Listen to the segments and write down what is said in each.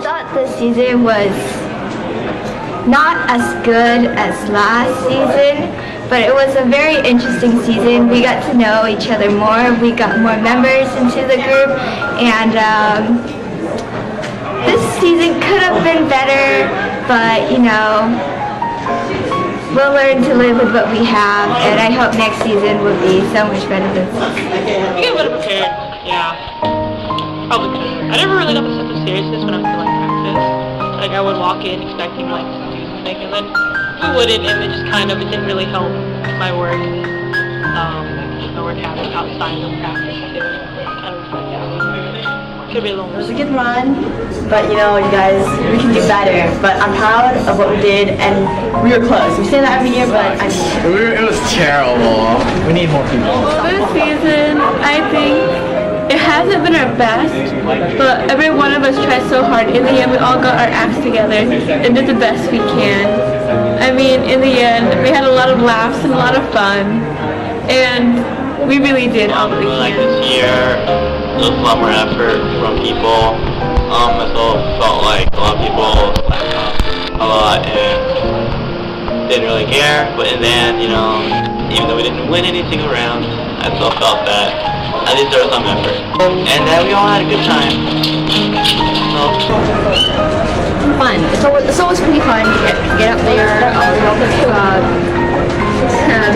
thought this season was not as good as last season, but it was a very interesting season. We got to know each other more. We got more members into the group, and this season could have been better, but you know, we'll learn to live with what we have, and I hope next season will be so much better than this. I think I would have prepared, yeah. Probably could. I never really got the sense of seriousness when I was in like practice. Like I would walk in expecting like to do something, and then we wouldn't, and it just kind of, it didn't really help my work, my work habit outside of practice too. Kind of like that. Could be a little. It was a good run, but you know, you guys, we can do better. But I'm proud of what we did, and we were close. We say that every year, but I mean, it was terrible. We need more people. Well, this season, I think it hasn't been our best, but every one of us tried so hard. In the end, we all got our acts together and did the best we can. I mean, in the end, we had a lot of laughs and a lot of fun, and we really did all that we can. Like this year, there was a lot more effort from people. I still felt like a lot of people slacked off a lot and didn't really care. But in the end, you know, even though we didn't win anything around, I still felt that at least there was some effort. And we all had a good time. So. Fun. It's always pretty fun to get up there, to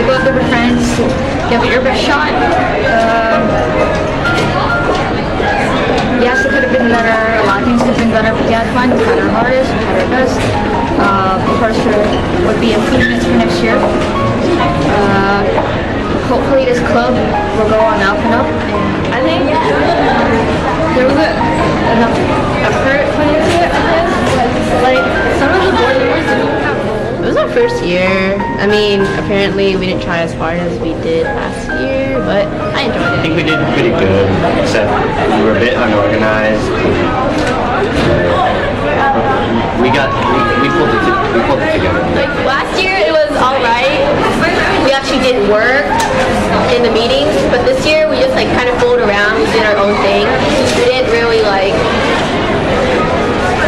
go up there with friends, give it your best shot. Yes, it could have been better. A lot of things could have been better, but we had fun. We had our hardest, we had our best. Of course, there would be improvements for next year. Hopefully this club will go on up and up. And I think there was enough effort put into it, I guess. Like, some of the board members didn't have roles. it was our first year. I mean, apparently we didn't try as hard as we did last year, but I enjoyed it. I think we did pretty good, except we were a bit unorganized. We pulled it together. Like last year, it was all right. We actually did work in the meetings, but this year we just like kind of fooled around. We did our own thing. We didn't really like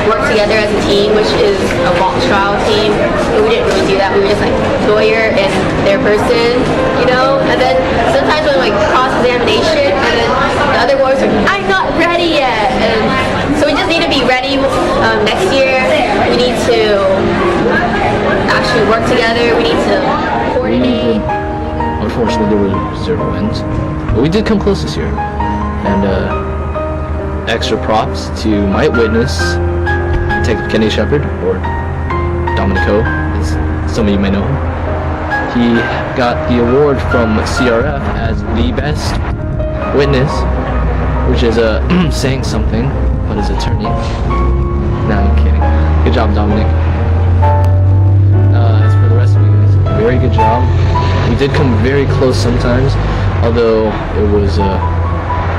work together as a team, which is a mock trial team. And we didn't really do that. We were just like lawyer and their person, you know. And then sometimes when like cross-examination, and then the other lawyers are like, I'm not ready yet. And so we just need to be ready next year. We need to actually work together. We need to coordinate. Unfortunately, there were 0 wins, but we did come close this year. And extra props to my witness, Detective Kenny Shepard, or Dominico, as some of you may know him. He got the award from CRF as the best witness, which is saying something about his attorney. No, I'm kidding. Good job, Dominic. As for the rest of you guys, very good job. We did come very close sometimes, although it was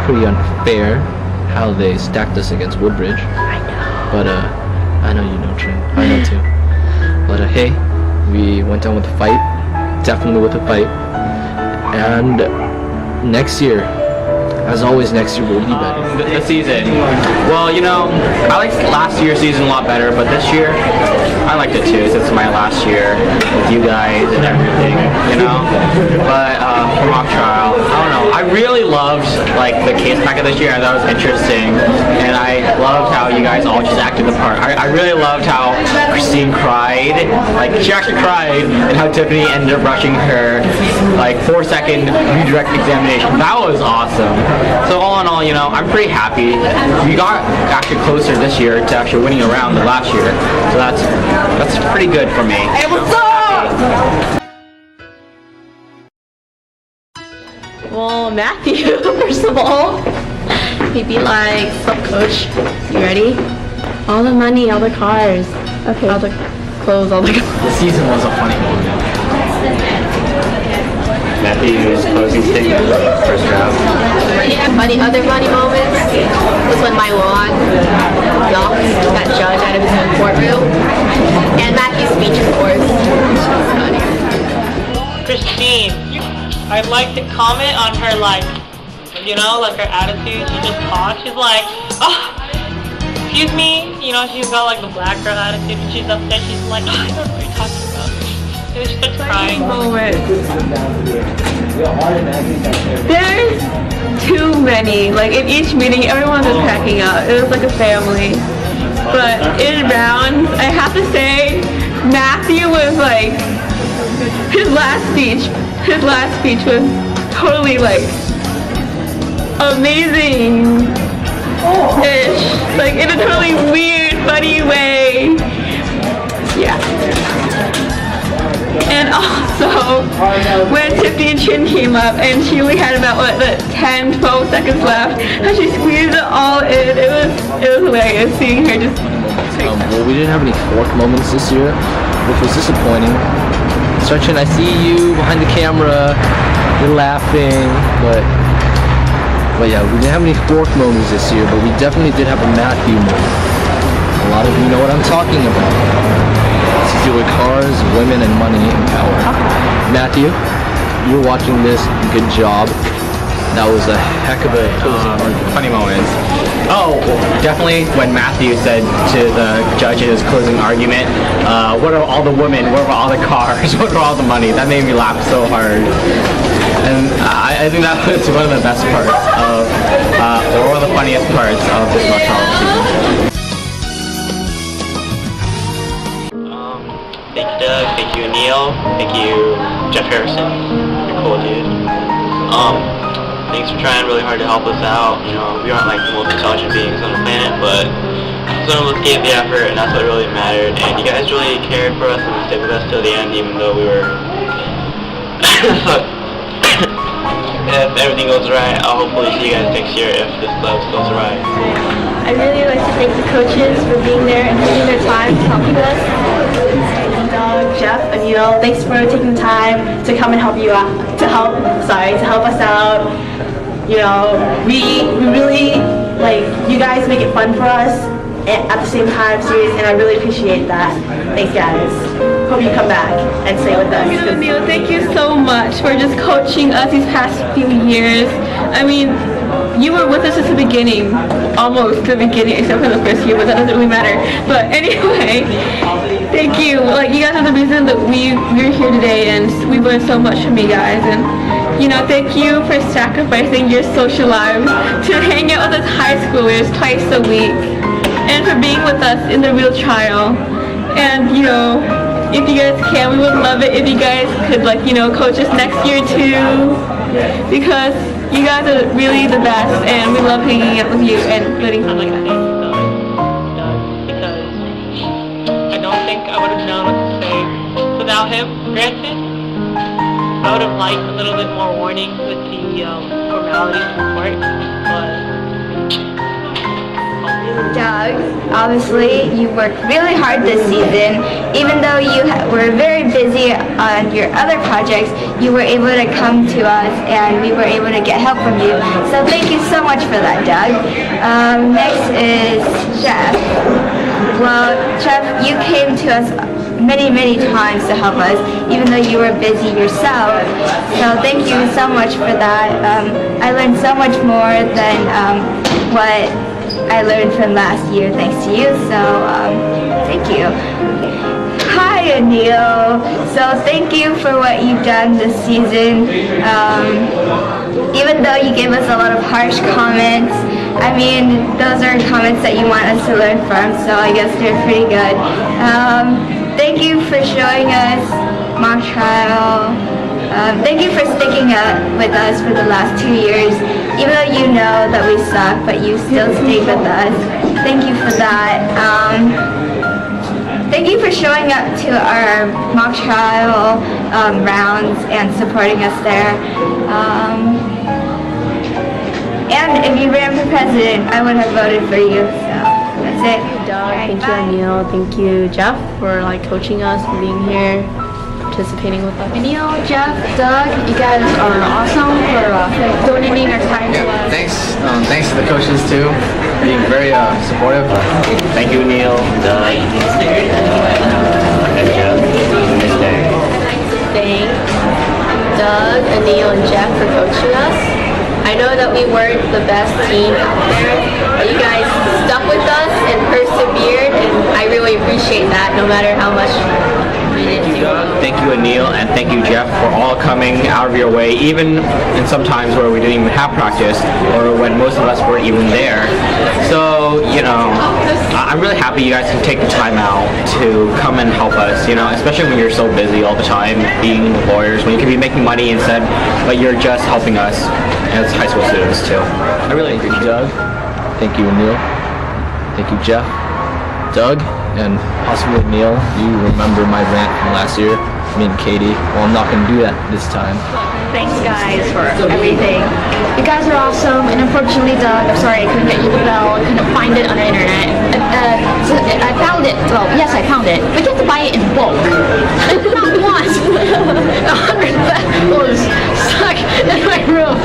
pretty unfair how they stacked us against Woodbridge. I know. But I know you know, Trin. I know too. But hey, we went down with a fight. Definitely with a fight. And next year, as always, next year will be better. The season. Well, you know, I liked last year's season a lot better, but this year, I liked it too, since it's my last year with you guys and everything, you know? But for mock trial, I don't know. I really loved, like, the case packet this year. I thought it was interesting, and I loved how you guys all just acted the part. I really loved how Christine cried. Like, she actually cried, and how Tiffany ended up rushing her, like, 4-second redirect examination. That was awesome. So all in all, you know, I'm pretty happy. We got actually closer this year to actually winning a round than last year. So that's pretty good for me. Hey, what's up? Well, Matthew, first of all, he'd be like, sup, coach? You ready? All the money, all the cars. Okay. All the clothes, all the cars. The season was a funny moment. Matthew's closing statement, first round. Other funny moments was when my lawn knocked that judge out of his own courtroom. And Matthew's speech, of course. Christine, I'd like to comment on her, like, you know, like her attitude. She just talks. She's like, oh, excuse me, you know, she's got like the black girl attitude, and she's upset, she's like, oh, I don't know what you're talking about. And she starts crying. There's too many. Like in each meeting, everyone was cracking up. It was like a family. But in rounds, I have to say, Matthew was like, his last speech was totally like amazing-ish. Like in a totally weird, funny way. Yeah. And also, when Tiffany and Chin came up and she only had about, 10, 12 seconds left, and she squeezed it all in, it was hilarious seeing her just... Well, we didn't have any fork moments this year, which was disappointing. So Chin, I see you behind the camera, you're laughing, but yeah, we didn't have any fork moments this year, but we definitely did have a Matthew moment. A lot of you know what I'm talking about. This is with cars, women, and money and power. Matthew, you're watching this. Good job. That was a heck of a Funny moments. Oh, definitely when Matthew said to the judge in his closing argument, what are all the women, what are all the cars, what are all the money? That made me laugh so hard. And I think that was one of the best parts of, or one of the funniest parts of this mock trial season. Thank you, Doug. Thank you, Neil. Thank you, Jeff Harrison. You're cool, dude. Thanks for trying really hard to help us out. You know, we aren't like the most intelligent beings on the planet, but some of us gave the effort, and that's what really mattered. And you guys really cared for us and stayed with us till the end, even though we were... If everything goes right, I'll hopefully see you guys next year if this goes right. I'd really like to thank the coaches for being there and taking their time to help us. Jeff and Neil, thanks for taking the time to come and help you out, to help us out. You know, we really, like, you guys make it fun for us and at the same time serious, and I really appreciate that. Thanks, guys. Hope you come back and stay with us. Neil, thank you so much for just coaching us these past few years. I mean, you were with us at the beginning, almost the beginning, except for the first year, but that doesn't really matter. But anyway, thank you. Like, you guys are the reason that we're here today, and we learned so much from you guys. And you know, thank you for sacrificing your social lives to hang out with us high schoolers twice a week, and for being with us in the real trial. And you know, if you guys can, we would love it if you guys could, like, you know, coach us next year too, because you guys are really the best, and we love hanging out with you and learning I'd from like to you. thank Doug, because I don't think I would have known what to say without him. Granted, I would have liked a little bit more warning with the formalities of the court, but... Doug, obviously you worked really hard this season. Even though you were very busy on your other projects, you were able to come to us and we were able to get help from you. So thank you so much for that, Doug. Next is Jeff. Well, Jeff, you came to us many times to help us, even though you were busy yourself. So thank you so much for that. I learned so much more than what I learned from last year thanks to you, so thank you. Hi, Anil. So thank you for what you've done this season. Even though you gave us a lot of harsh comments, I mean, those are comments that you want us to learn from, so I guess they're pretty good. Thank you for showing us mock trial. Thank you for sticking up with us for the last 2 years. Even though you know that we suck, but you still stayed with us. Thank you for that. Thank you for showing up to our mock trial rounds and supporting us there. And if you ran for president, I would have voted for you. So that's it. Doug, Alright, thank bye. you, Neil. Thank you, Jeff, for like coaching us, for being here, participating with us. Neil, Jeff, Doug, you guys are awesome for donating our time to us. Thanks to the coaches too, being very supportive. Thank you, Neil, Doug, and Jeff. Thank Doug, Anil, and Jeff for coaching us. I know that we weren't the best team out there, but you guys stuck with us and persevered, and I really appreciate that no matter how much we didn't do. Thank you, Anil, and thank you, Jeff, for all coming out of your way, even in some times where we didn't even have practice, or when most of us weren't even there. So, you know, I'm really happy you guys can take the time out to come and help us, you know, especially when you're so busy all the time being lawyers, when you could be making money instead, but you're just helping us as high school students, too. I really Thank you, appreciate it. Doug. Thank you, Neil. Thank you, Jeff. Doug, and possibly Neil, you remember my rant from last year? Me and Katie. Well, I'm not going to do that this time. Thanks guys for everything. You guys are awesome, and unfortunately, Doug, I'm sorry I couldn't get you the bell. I couldn't find it on the internet. So I found it. Well, yes, I found it, but you have to buy it in bulk. I did not want 100 bells stuck in my room.